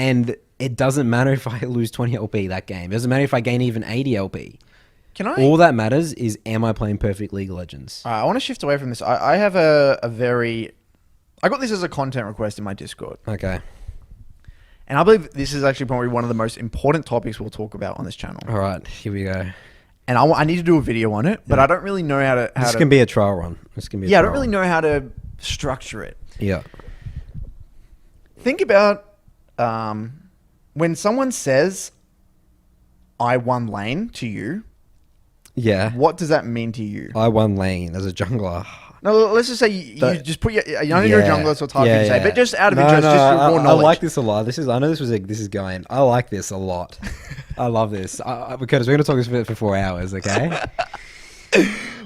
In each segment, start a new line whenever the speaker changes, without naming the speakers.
And it doesn't matter if I lose 20 LP that game. It doesn't matter if I gain even 80 LP. All that matters is, am I playing perfect League of Legends?
I want to shift away from this. I have a very... I got this as a content request in my Discord.
Okay.
And I believe this is actually probably one of the most important topics we'll talk about on this channel.
All right, here we go.
And I need to do a video on it, but I don't really know how to...
This can be a trial run.
I don't really know how to structure it.
Yeah.
Think about when someone says, I won lane to you.
Yeah.
What does that mean to you?
I won lane as a jungler.
No, let's just say you just put your... I know you're a jungler, so it's hard for you to say, but just out of interest, just your raw knowledge.
I like this a lot. I know this is going. I like this a lot. I love this. Because we're going to talk this for 4 hours, okay?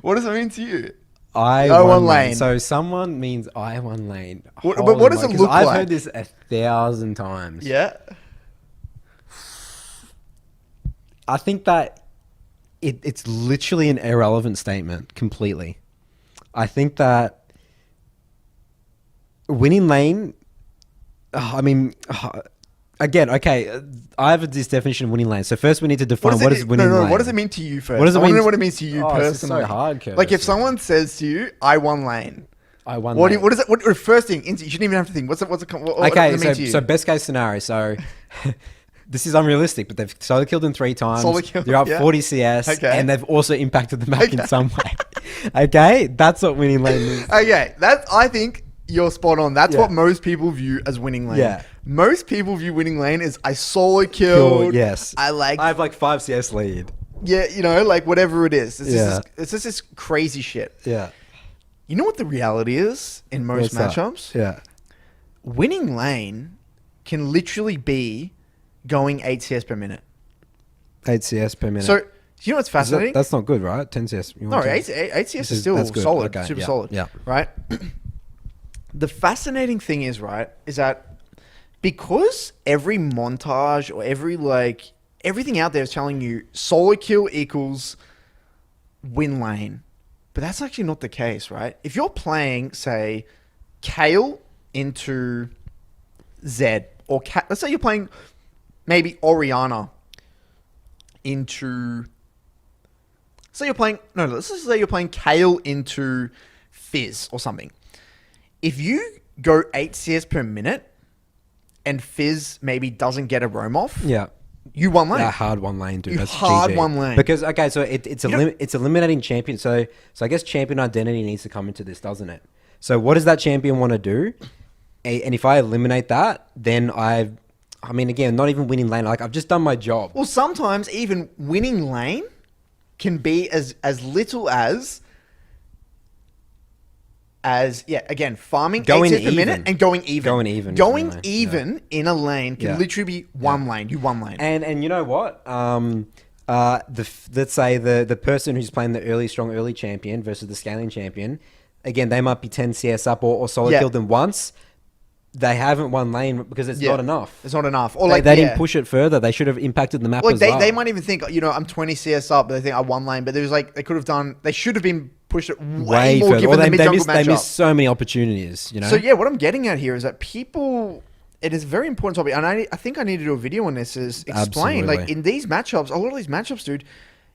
What does it mean to you?
I won lane. So someone means I won lane.
But what does it look like?
I've heard this 1,000 times.
Yeah.
I think that it's literally an irrelevant statement completely. I think that winning lane, again, okay, I have this definition of winning lane. So first we need to define what is winning lane.
What does it mean to you first?
What does it mean?
I want to know what it means to you personally.
This is so hard, Curtis.
Like if someone says to you, I won lane.
I won lane.
What is it? What first thing? You shouldn't even have to think. What does it mean to you?
So best case scenario. So this is unrealistic, but they've solo killed them 3 times. They're up 40 CS, and they've also impacted the map in some way. Okay, that's what winning lane is.
Okay, I think you're spot on. That's what most people view as winning lane. Yeah. Most people view winning lane as I solo killed.
Yes.
I
have like 5 CS lead.
Yeah, like whatever it is. It's just this crazy shit.
Yeah.
You know what the reality is in most matchups?
Yeah.
Winning lane can literally be going 8 CS per minute.
8 CS per minute.
So, you know what's fascinating?
That's not good, right? 10 CS.
No, 8 CS is still solid. Okay, super solid.
Yeah.
Right? The fascinating thing is that because every montage or everything out there is telling you solo kill equals win lane. But that's actually not the case, right? If you're playing, say, Kale into Zed, or let's say you're playing maybe Orianna into... let's just say you're playing Kale into Fizz or something. If you go 8 CS per minute and Fizz maybe doesn't get a roam off, you won lane.
Yeah, hard one lane, dude. That's
hard
GG.
one lane.
Because, okay, so it's eliminating champion. So I guess champion identity needs to come into this, doesn't it? So what does that champion want to do? And if I eliminate that, then again, not even winning lane. Like, I've just done my job.
Well, sometimes even winning lane can be as little as again, farming 8 CS per minute and going even. Going even in a lane can literally be one lane. You won lane.
And you know what? Let's say the person who's playing the early champion versus the scaling champion, again, they might be 10 CS up or solo killed them once. They haven't won lane because it's not enough.
It's not enough. Or
they didn't push it further. They should have impacted the map as well.
They might even think, I'm 20 CS up, but they think I won lane. But they should have been pushed it way more
further.
given the mid-jungle matchup.
They missed so many opportunities,
So yeah, what I'm getting at here is that it is a very important topic. And I think I need to do a video on this, is explain, like in these matchups, a lot of these matchups, dude,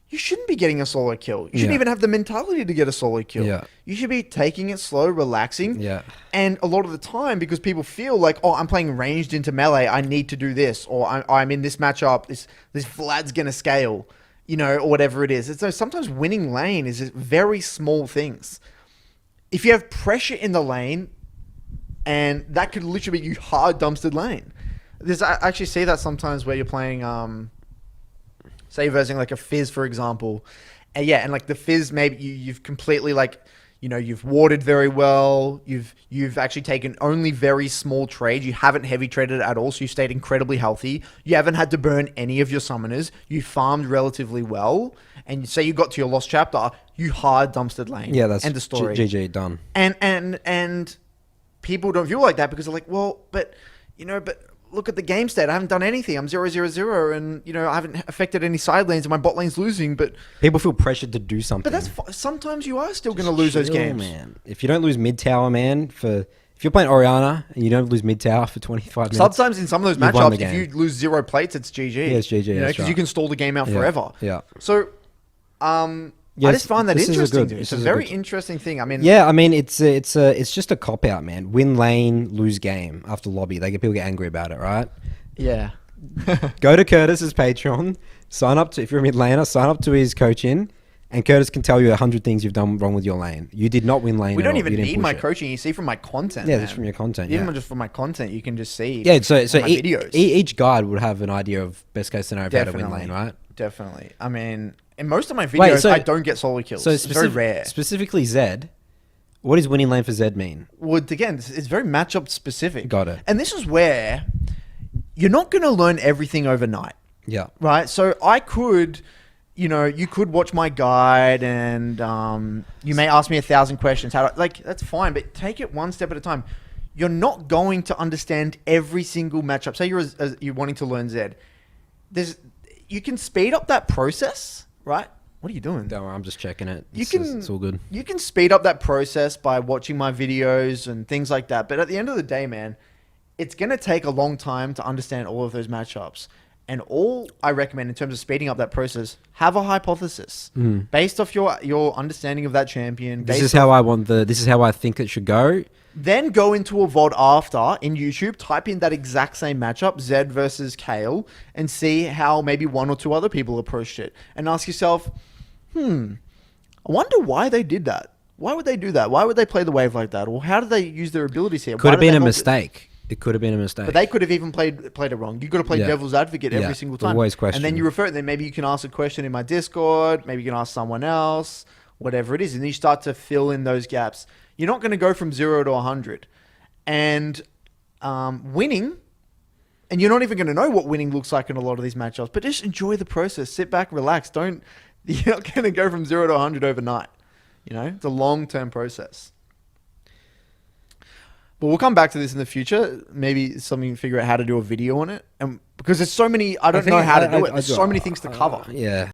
you shouldn't be getting a solo kill. You shouldn't even have the mentality to get a solo kill. Yeah. You should be taking it slow, relaxing. Yeah. And a lot of the time, because people feel like, I'm playing ranged into melee, I need to do this, or I'm in this matchup, this Vlad's gonna scale, or whatever it is. So sometimes winning lane is very small things. If you have pressure in the lane, and that could literally be you hard dumpstered lane. I actually see that sometimes where you're playing, say you're versing like a Fizz, for example. And like the Fizz, maybe you've completely you've warded very well. You've actually taken only very small trades. You haven't heavy traded at all, so you stayed incredibly healthy. You haven't had to burn any of your summoners. You farmed relatively well. And say you got to your lost chapter, you hard dumpstered lane.
Yeah, that's
end of story.
GG, done.
And people don't view like that because they're like, well, but look at the game state. I haven't done anything. I'm 0-0-0, and I haven't affected any side lanes, and my bot lane's losing. But
people feel pressured to do something.
But sometimes you are still going to lose those games,
man. If you don't lose mid tower, man, for If you're playing Oriana and you don't lose mid tower for 25 minutes,
Sometimes in some of those
you've won the
matchups, if
game.
you lose 0 plates, it's GG.
Yeah, it's GG, that's
Because
right.
you can stall the game out
Yeah,
forever.
yeah.
So, I just find that
this is a
interesting.
good-
Dude.
this
It's a
is a
very
good-
interesting thing. I mean,
Yeah, I mean it's just a cop out, man. Win lane, lose game after lobby. People get angry about it, right?
yeah.
Go to Curtis's Patreon, sign up to if you're a mid laner, sign up to his coaching, and Curtis can tell you 100 things you've done wrong with your lane. You did not win lane.
We
at
don't
all.
even
You didn't
need
push
my
it.
coaching. You see from my content.
Yeah,
man.
that's from your content.
Even
Yeah,
just from my content, you can just see.
yeah. So
my videos.
each guide would have an idea of best case scenario of how to win
Definitely.
lane, right?
Definitely. I mean, in most of my videos, I don't get solo kills.
So
it's very rare.
Specifically Zed, what does winning lane for Zed mean?
Well, again, it's very matchup specific.
Got it.
And this is where you're not going to learn everything overnight,
Yeah.
right? So I could, you could watch my guide and you may ask me 1,000 questions. That's fine, but take it one step at a time. You're not going to understand every single matchup. Say you're wanting to learn Zed. You can speed up that process, right? What are you doing?
Don't worry, I'm just checking it. It's all good.
You can speed up that process by watching my videos and things like that. But at the end of the day, man, it's going to take a long time to understand all of those matchups. And all I recommend in terms of speeding up that process, have a hypothesis based off your understanding of that champion.
This is how I think it should go.
Then go into a VOD after in YouTube, type in that exact same matchup, Zed versus Kale, and see how maybe one or two other people approached it. And ask yourself, I wonder why they did that. Why would they do that? Why would they play the wave like that? Or how did they use their abilities here?
Could have been a mistake. It could have been a mistake.
But they could have even played it wrong. You got to play devil's advocate every single time.
Always question.
And then you refer it. Then maybe you can ask a question in my Discord. Maybe you can ask someone else. Whatever it is, and you start to fill in those gaps. You're not going to go from 0 to 100, and winning. And you're not even going to know what winning looks like in a lot of these matchups. But just enjoy the process. Sit back, relax. You're not going to go from 0 to 100 overnight. It's a long-term process. But we'll come back to this in the future. Maybe something figure out how to do a video on it, and because there's so many, I don't know how to do it. There's so many things to cover.
Yeah.